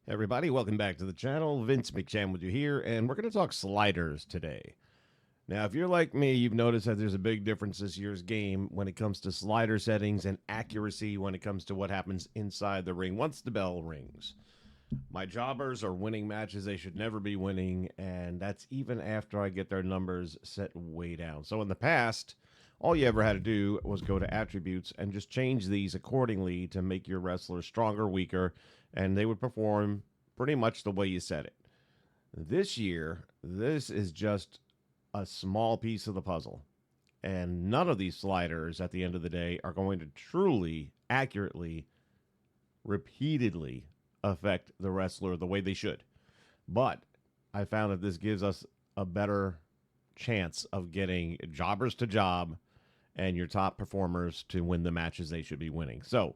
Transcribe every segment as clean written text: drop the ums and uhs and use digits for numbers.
Everybody, welcome back to the channel. Vince McChan with you here, and we're going to talk sliders today. Now, if you're like me, you've noticed that there's a big difference this year's game when it comes to slider settings and accuracy when it comes to what happens inside the ring once the bell rings. My jobbers are winning matches they should never be winning, and that's even after I get their numbers set way down. So in the past, all you ever had to do was go to attributes and just change these accordingly to make your wrestler stronger, weaker, and they would perform pretty much the way you said it. This year, this is just a small piece of the puzzle. And none of these sliders at the end of the day are going to truly, accurately, repeatedly affect the wrestler the way they should. But I found that this gives us a better chance of getting jobbers to job and your top performers to win the matches they should be winning. So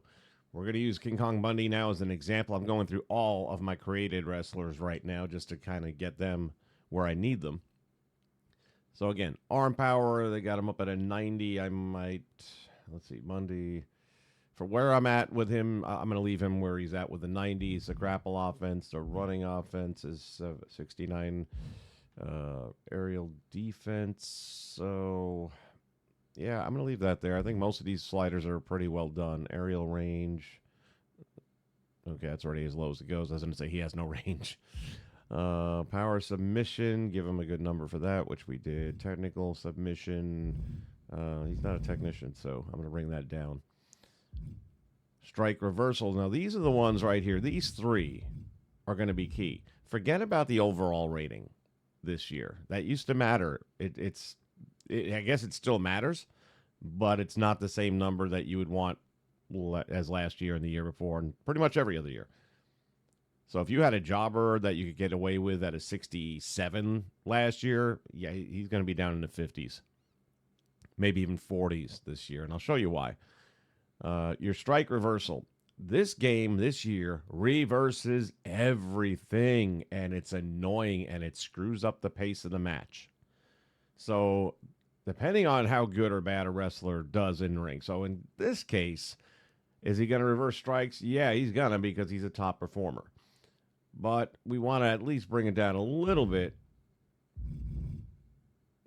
we're going to use King Kong Bundy now as an example. I'm going through all of my created wrestlers right now just to kind of get them where I need them. So again, arm power, they got him up at a 90. I might, let's see, Bundy. For where I'm at with him, I'm going to leave him where he's at with the 90s. The grapple offense, the running offense is 69. Aerial defense. So, yeah, I'm going to leave that there. I think most of these sliders are pretty well done. Aerial range. Okay, that's already as low as it goes. I was going to say he has no range. Power submission. Give him a good number for that, which we did. Technical submission. He's not a technician, so I'm going to bring that down. Strike reversals. Now, these are the ones right here. These three are going to be key. Forget about the overall rating this year. That used to matter. I guess it still matters, but it's not the same number that you would want as last year and the year before and pretty much every other year. So if you had a jobber that you could get away with at a 67 last year, yeah, he's going to be down in the 50s, maybe even 40s this year, and I'll show you why. Your strike reversal. This game this year reverses everything, and it's annoying, and it screws up the pace of the match. So, depending on how good or bad a wrestler does in ring. So, in this case, is he going to reverse strikes? Yeah, he's going to because he's a top performer. But we want to at least bring it down a little bit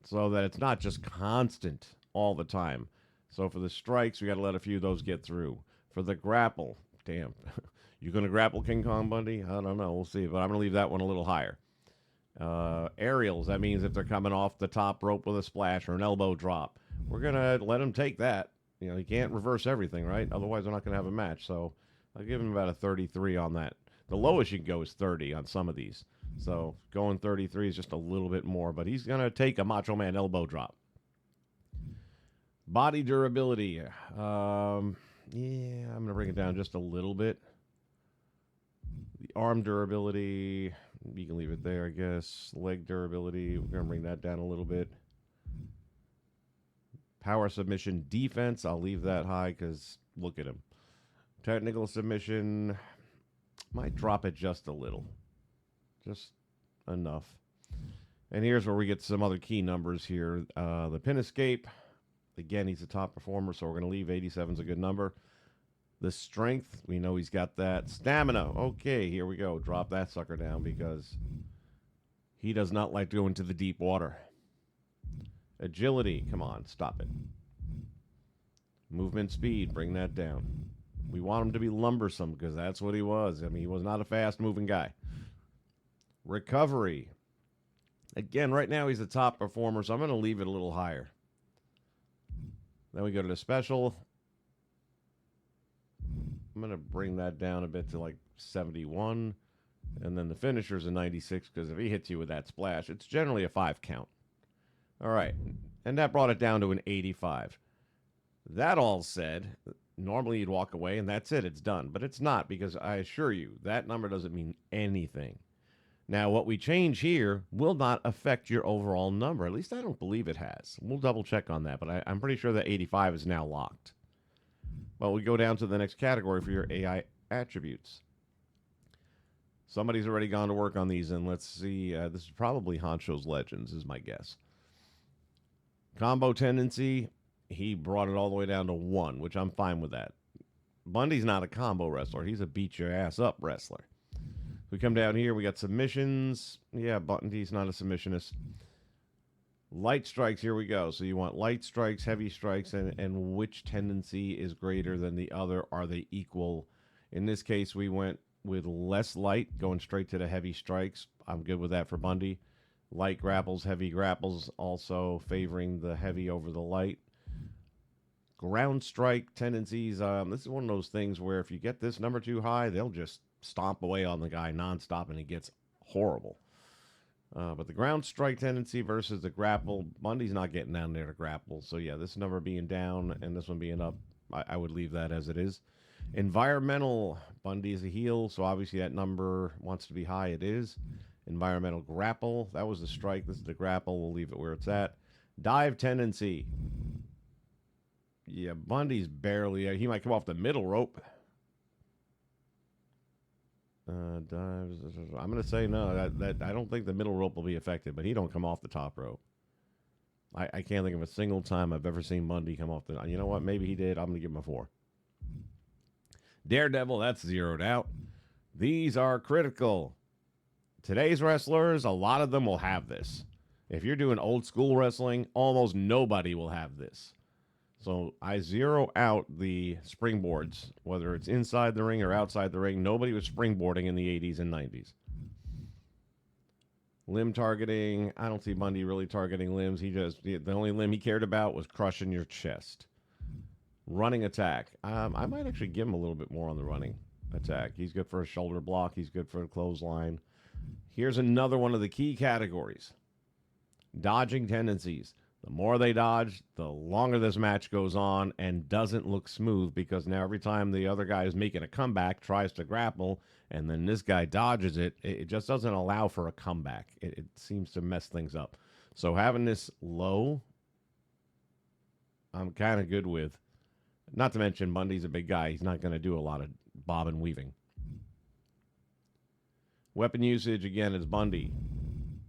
so that it's not just constant all the time. So for the strikes, we got to let a few of those get through. For the grapple, damn, you going to grapple King Kong Bundy? I don't know. We'll see. But I'm going to leave that one a little higher. Aerials, that means if they're coming off the top rope with a splash or an elbow drop, we're going to let them take that. You know, you can't reverse everything, right? Otherwise, we're not going to have a match. So I'll give him about a 33 on that. The lowest you can go is 30 on some of these. So going 33 is just a little bit more. But he's going to take a Macho Man elbow drop. Body durability. Yeah, I'm going to bring it down just a little bit. The arm durability, you can leave it there, I guess. Leg durability, we're going to bring that down a little bit. Power submission defense, I'll leave that high because look at him. Technical submission, might drop it just a little. Just enough. And here's where we get some other key numbers here. The pin escape. Again, he's a top performer, so we're going to leave 87 is a good number. The strength, we know he's got that. Stamina, okay, here we go. Drop that sucker down because he does not like to go into the deep water. Agility, come on, stop it. Movement speed, bring that down. We want him to be lumbersome because that's what he was. I mean, he was not a fast-moving guy. Recovery. Again, right now he's a top performer, so I'm going to leave it a little higher. Then we go to the special. I'm going to bring that down a bit to like 71. And then the finisher's a 96 because if he hits you with that splash, it's generally a 5 count. All right. And that brought it down to an 85. That all said, normally you'd walk away and that's it. It's done. But it's not because I assure you, that number doesn't mean anything. Now, what we change here will not affect your overall number. At least I don't believe it has. We'll double check on that, but I'm pretty sure that 85 is now locked. Well, we go down to the next category for your AI attributes. Somebody's already gone to work on these, and let's see. This is probably Honcho's Legends, is my guess. Combo tendency, he brought it all the way down to 1, which I'm fine with that. Bundy's not a combo wrestler. He's a beat-your-ass-up wrestler. We come down here, we got submissions. Yeah, Bundy's not a submissionist. Light strikes, here we go. So you want light strikes, heavy strikes, and which tendency is greater than the other? Are they equal? In this case, we went with less light, going straight to the heavy strikes. I'm good with that for Bundy. Light grapples, heavy grapples, also favoring the heavy over the light. Ground strike tendencies. This is one of those things where if you get this number too high, they'll just stomp away on the guy nonstop, and it gets horrible. But the ground strike tendency versus the grapple, Bundy's not getting down there to grapple. So, yeah, this number being down and this one being up, I would leave that as it is. Environmental, Bundy is a heel, so obviously that number wants to be high. It is. Environmental grapple, that was the strike. This is the grapple. We'll leave it where it's at. Dive tendency. Yeah, Bundy's barely. He might come off the middle rope. Dives. I'm going to say no. That I don't think the middle rope will be affected, but he don't come off the top rope. I can't think of a single time I've ever seen Bundy come off the. You know what? Maybe he did. I'm going to give him a 4. Daredevil, that's zeroed out. These are critical. Today's wrestlers, a lot of them will have this. If you're doing old school wrestling, almost nobody will have this. So I zero out the springboards, whether it's inside the ring or outside the ring. Nobody was springboarding in the 80s and 90s. Limb targeting, I don't see Bundy really targeting limbs. The only limb he cared about was crushing your chest. Running attack. I might actually give him a little bit more on the running attack. He's good for a shoulder block. He's good for a clothesline. Here's another one of the key categories. Dodging tendencies. The more they dodge, the longer this match goes on and doesn't look smooth, because now every time the other guy is making a comeback, tries to grapple, and then this guy dodges it, it just doesn't allow for a comeback. It seems to mess things up. So having this low, I'm kind of good with. Not to mention Bundy's a big guy. He's not going to do a lot of bob and weaving. Weapon usage, again, is Bundy.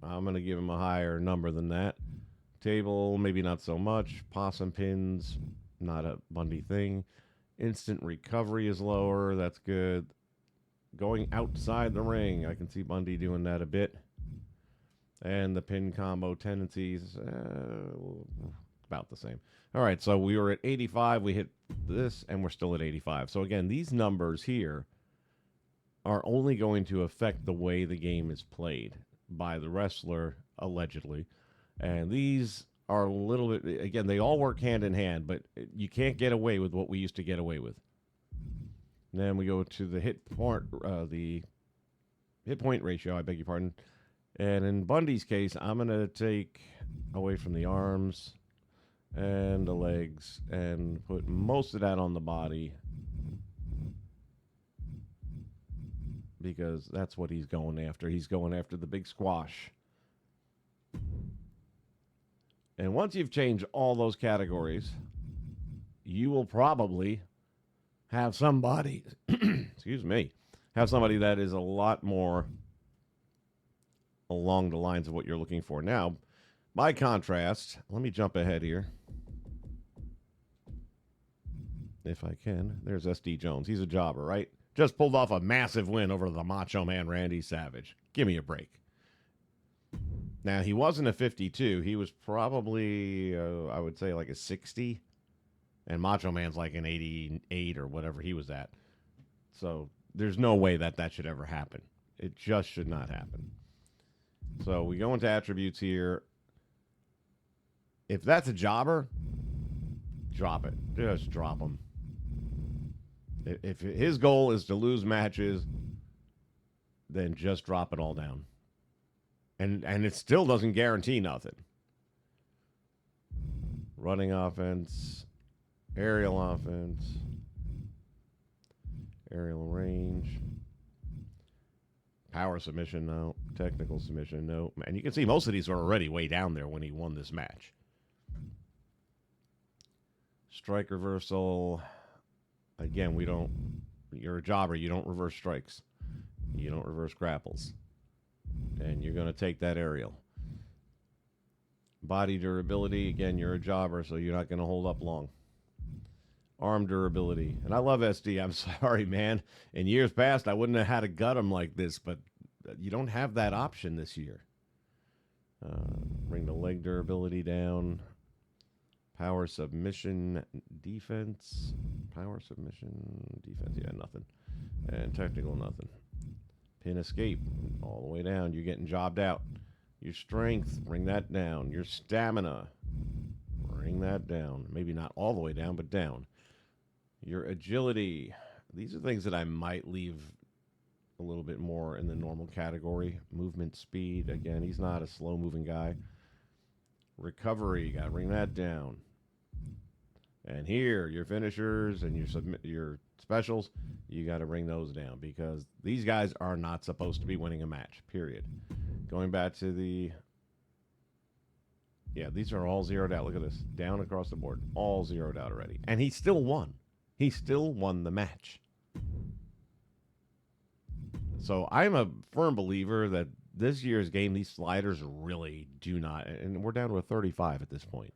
I'm going to give him a higher number than that. Table, maybe not so much. Possum pins, not a Bundy thing. Instant recovery is lower. That's good. Going outside the ring, I can see Bundy doing that a bit. And the pin combo tendencies, about the same. All right, so we were at 85. We hit this, and we're still at 85. So, again, these numbers here are only going to affect the way the game is played by the wrestler, allegedly. And these are a little bit, again, they all work hand in hand, but you can't get away with what we used to get away with. And then we go to the hit point ratio, I beg your pardon. And in Bundy's case, I'm going to take away from the arms and the legs and put most of that on the body, because that's what he's going after. He's going after the big squash. And once you've changed all those categories, you will probably have somebody, have somebody that is a lot more along the lines of what you're looking for. Now, by contrast, let me jump ahead here. If I can. There's SD Jones. He's a jobber, right? Just pulled off a massive win over the Macho Man Randy Savage. Give me a break. Now, he wasn't a 52. He was probably, I would say, like a 60. And Macho Man's like an 88 or whatever he was at. So there's no way that should ever happen. It just should not happen. So we go into attributes here. If that's a jobber, drop it. Just drop him. If his goal is to lose matches, then just drop it all down. And it still doesn't guarantee nothing. Running offense, aerial offense, aerial range, power submission, no. Technical submission, no. And you can see most of these are already way down there when he won this match. Strike reversal. Again, you're a jobber. You don't reverse strikes. You don't reverse grapples. And you're going to take that aerial. Body durability. Again, you're a jobber, so you're not going to hold up long. Arm durability. And I love SD. I'm sorry, man. In years past, I wouldn't have had to gut him like this, but you don't have that option this year. Bring the leg durability down. Power submission defense. Power submission defense. Yeah, nothing. And technical, nothing. Pin escape all the way down. You're getting jobbed out. Your strength, bring that down. Your stamina, bring that down. Maybe not all the way down, but down. Your agility. These are things that I might leave a little bit more in the normal category. Movement speed. Again, he's not a slow-moving guy. Recovery, got to bring that down. And here, your finishers and your specials, you got to bring those down because these guys are not supposed to be winning a match, period. Going back to the... Yeah, these are all zeroed out. Look at this. Down across the board. All zeroed out already. And he still won. He still won the match. So I'm a firm believer that this year's game, these sliders really do not... And we're down to a 35 at this point.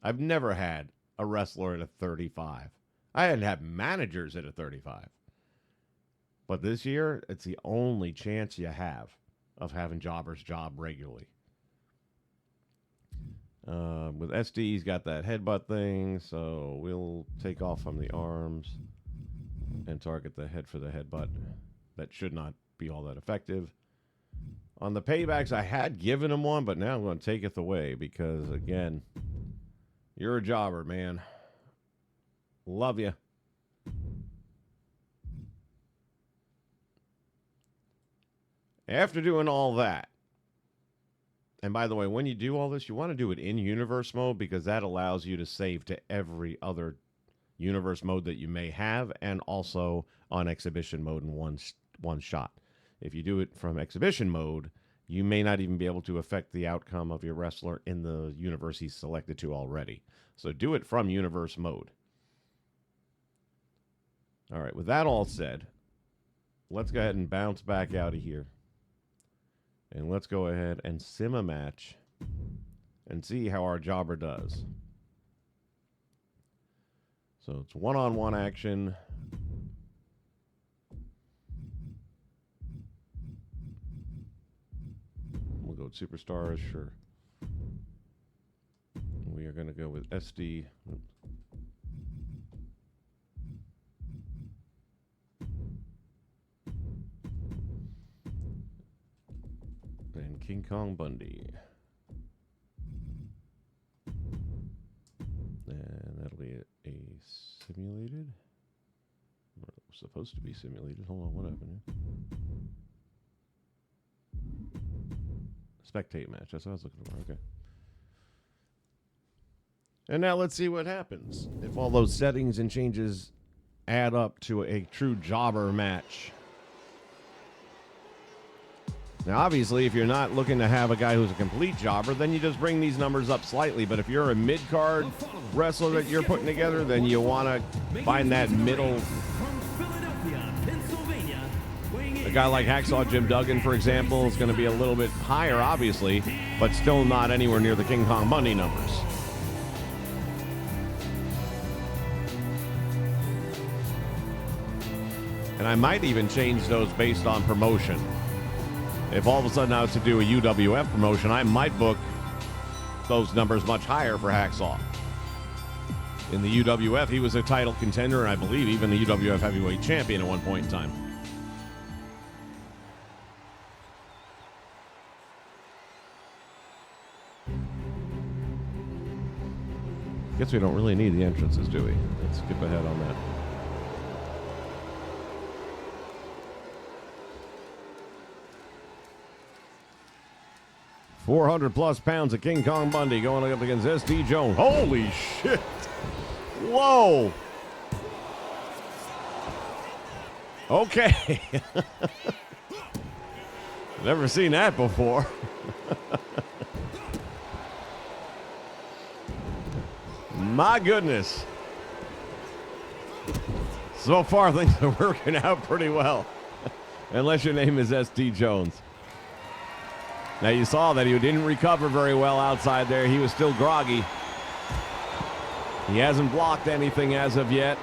I've never had a wrestler at a 35. I hadn't had managers at a 35. But this year, it's the only chance you have of having jobbers job regularly. With SD, he's got that headbutt thing, so we'll take off from the arms and target the head for the headbutt. That should not be all that effective. On the paybacks, I had given him one, but now I'm going to take it away because, again, you're a jobber, man. Love you. After doing all that, and by the way, when you do all this, you want to do it in universe mode because that allows you to save to every other universe mode that you may have and also on exhibition mode in one shot. If you do it from exhibition mode, you may not even be able to affect the outcome of your wrestler in the universe he's selected to already. So do it from universe mode. All right, with that all said, let's go ahead and bounce back out of here. And let's go ahead and sim a match and see how our jobber does. So it's one-on-one action. We'll go with Superstars, sure. We are going to go with SD. Oops. And King Kong Bundy. And that'll be a simulated. Or it was supposed to be simulated. Hold on, what happened here? Spectate match. That's what I was looking for. Okay. And now let's see what happens. If all those settings and changes add up to a true jobber match. Now, obviously, if you're not looking to have a guy who's a complete jobber, then you just bring these numbers up slightly. But if you're a mid-card wrestler that you're putting together, then you want to find that middle. A guy like Hacksaw Jim Duggan, for example, is going to be a little bit higher, obviously, but still not anywhere near the King Kong Bundy numbers. And I might even change those based on promotion. If all of a sudden I was to do a UWF promotion, I might book those numbers much higher for Hacksaw. In the UWF, he was a title contender, and I believe even the UWF heavyweight champion at one point in time. Guess we don't really need the entrances, do we? Let's skip ahead on that. +400 pounds of King Kong Bundy going up against SD Jones. Holy shit. Whoa. Okay. Never seen that before. My goodness. So far, things are working out pretty well. Unless your name is SD Jones. Now, you saw that he didn't recover very well outside there. He was still groggy. He hasn't blocked anything as of yet.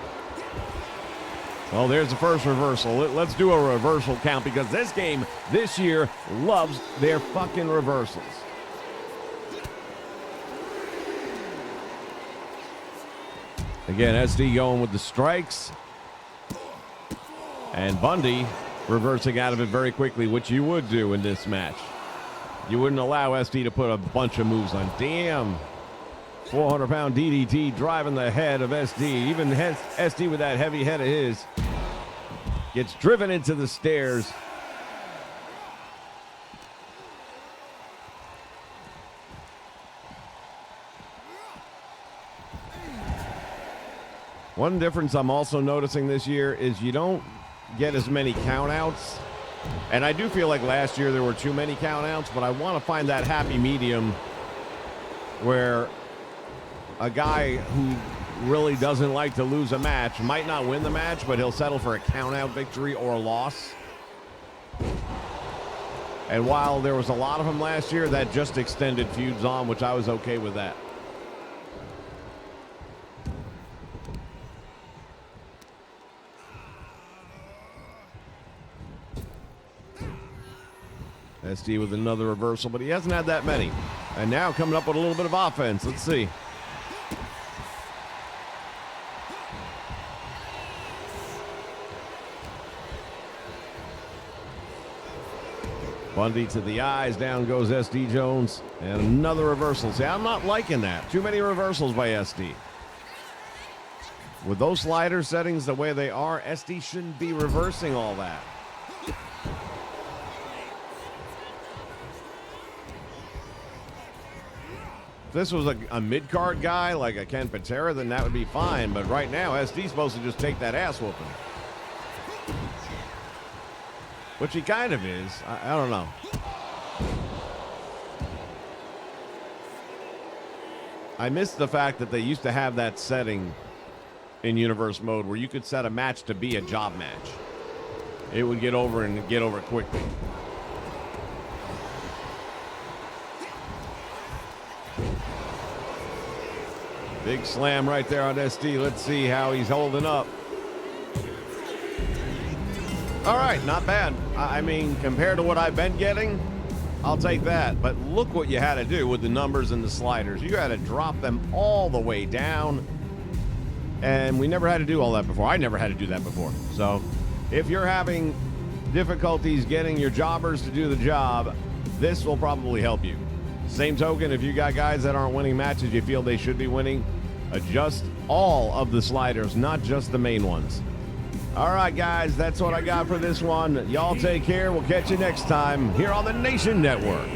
Well, there's the first reversal. Let's do a reversal count because this game this year loves their fucking reversals. Again, SD going with the strikes. And Bundy reversing out of it very quickly, which you would do in this match. You wouldn't allow SD to put a bunch of moves on. Damn. 400-pound DDT driving the head of SD. Even SD with that heavy head of his gets driven into the stairs. One difference I'm also noticing this year is you don't get as many countouts. And I do feel like last year there were too many countouts, but I want to find that happy medium where a guy who really doesn't like to lose a match might not win the match, but he'll settle for a countout victory or a loss. And while there was a lot of them last year, that just extended feuds on, which I was okay with that. SD with another reversal, but he hasn't had that many. And now coming up with a little bit of offense. Let's see. Bundy to the eyes. Down goes SD Jones. And another reversal. See, I'm not liking that. Too many reversals by SD. With those slider settings the way they are, SD shouldn't be reversing all that. If this was a mid-card guy like a Ken Patera, then that would be fine. But right now, SD's supposed to just take that ass whooping. Which he kind of is. I don't know. I miss the fact that they used to have that setting in Universe mode where you could set a match to be a job match. It would get over and get over quickly. Big slam right there on SD. Let's see how he's holding up. All right, not bad. I mean, compared to what I've been getting, I'll take that. But look what you had to do with the numbers and the sliders. You had to drop them all the way down. And we never had to do all that before. I never had to do that before. So if you're having difficulties getting your jobbers to do the job, this will probably help you. Same token, if you got guys that aren't winning matches you feel they should be winning, adjust all of the sliders, not just the main ones. All right, guys, that's what I got for this one. Y'all take care. We'll catch you next time here on the Nation Network.